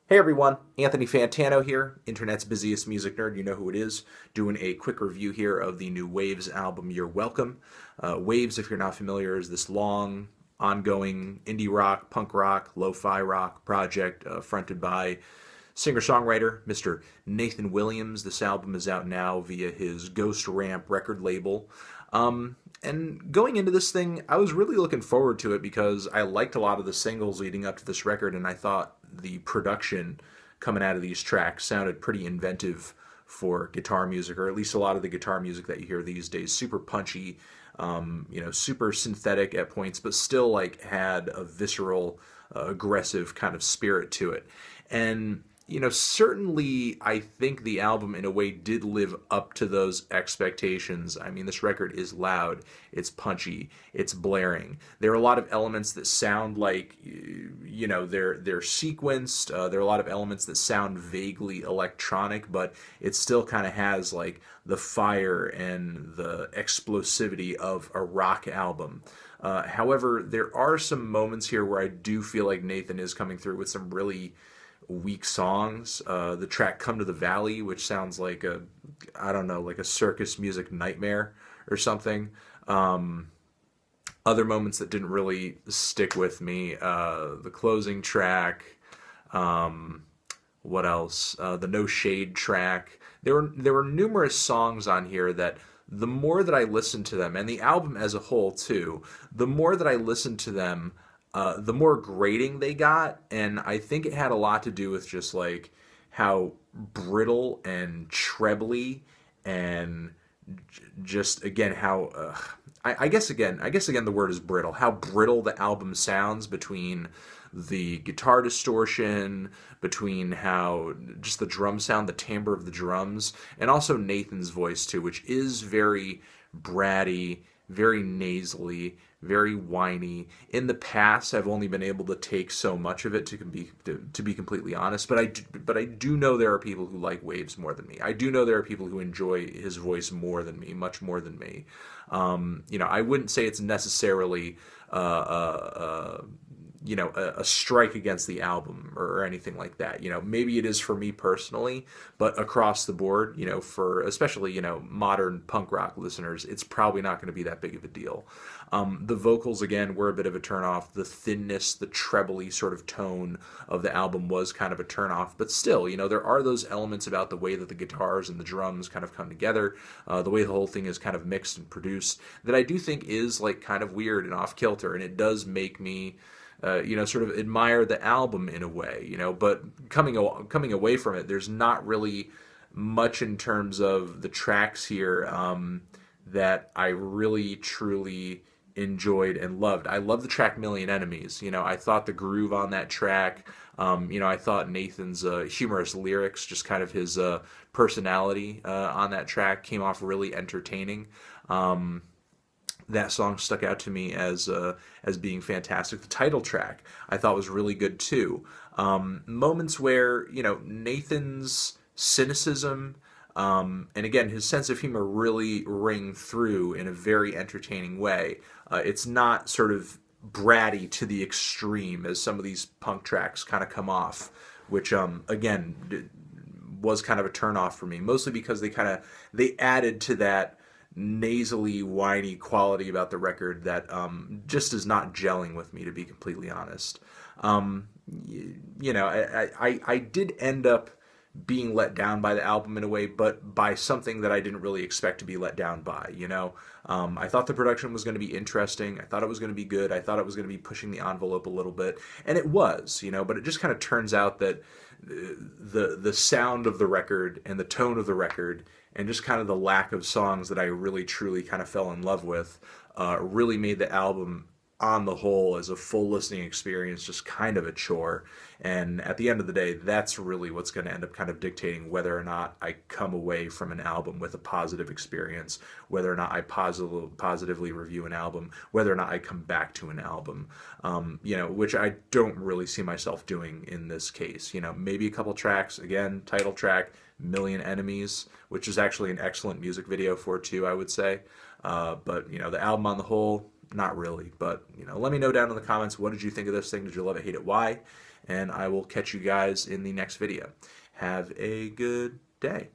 Hey everyone, Anthony Fantano here, internet's busiest music nerd, you know who it is, doing a quick review here of the new Wavves album, You're Welcome. Wavves, if you're not familiar, is this long, ongoing indie rock, punk rock, lo-fi rock project fronted by singer-songwriter Mr. Nathan Williams. This album is out now via his Ghost Ramp record label. And going into this thing, I was really looking forward to it because I liked a lot of the singles leading up to this record, and I thought the production coming out of these tracks sounded pretty inventive for guitar music, or at least a lot of the guitar music that you hear these days. Super punchy, super synthetic at points, but still like had a visceral, aggressive kind of spirit to it. And certainly I think the album in a way did live up to those expectations. I mean, this record is loud, it's punchy, it's blaring. There are a lot of elements that sound like, they're sequenced. There are a lot of elements that sound vaguely electronic, but it still kind of has like the fire and the explosivity of a rock album. However, there are some moments here where I do feel like Nathan is coming through with some really weak songs. The track "Come to the Valley," which sounds like I don't know, like a circus music nightmare or something. Other moments that didn't really stick with me. The closing track. What else? The No Shade track. There were numerous songs on here that the more that I listened to them, and the album as a whole too, the more that I listened to them, the more grating they got, and I think it had a lot to do with just like how brittle and trebly and just again how I guess again the word is brittle. How brittle the album sounds between the guitar distortion, between how just the drum sound, the timbre of the drums, and also Nathan's voice too, which is very bratty, very nasally, very whiny. In the past, I've only been able to take so much of it to be completely honest. But I do know there are people who like Wavves more than me. I do know there are people who enjoy his voice more than me, much more than me. I wouldn't say it's necessarily a strike against the album or anything like that. Maybe it is for me personally, but across the board, for especially, modern punk rock listeners, it's probably not going to be that big of a deal. The vocals, again, were a bit of a turnoff. The thinness, the trebly sort of tone of the album was kind of a turnoff, but still, there are those elements about the way that the guitars and the drums kind of come together, the way the whole thing is kind of mixed and produced, that I do think is like kind of weird and off kilter, and it does make me sort of admire the album in a way, but coming away from it, there's not really much in terms of the tracks here that I really truly enjoyed and loved. I love the track Million Enemies. I thought the groove on that track, I thought Nathan's humorous lyrics, just kind of his personality on that track came off really entertaining. That song stuck out to me as being fantastic. The title track I thought was really good too. Moments where Nathan's cynicism and again his sense of humor really ring through in a very entertaining way. It's not sort of bratty to the extreme as some of these punk tracks kind of come off, which again was kind of a turnoff for me, mostly because they added to that nasally, whiny quality about the record that just is not gelling with me, to be completely honest. I did end up being let down by the album in a way, but by something that I didn't really expect to be let down by. I thought the production was going to be interesting. I thought it was going to be good. I thought it was going to be pushing the envelope a little bit, and it was. But it just kind of turns out that the sound of the record and the tone of the record and just kind of the lack of songs that I really truly kind of fell in love with really made the album on the whole as a full listening experience just kind of a chore. And at the end of the day, that's really what's going to end up kind of dictating whether or not I come away from an album with a positive experience, whether or not I positively review an album, whether or not I come back to an album, which I don't really see myself doing in this case. Maybe a couple tracks, again, title track, Million Enemies, which is actually an excellent music video for too, I would say. But the album on the whole, not really. But let me know down in the comments, what did you think of this thing? Did you love it, hate it, why? and I will catch you guys in the next video. Have a good day.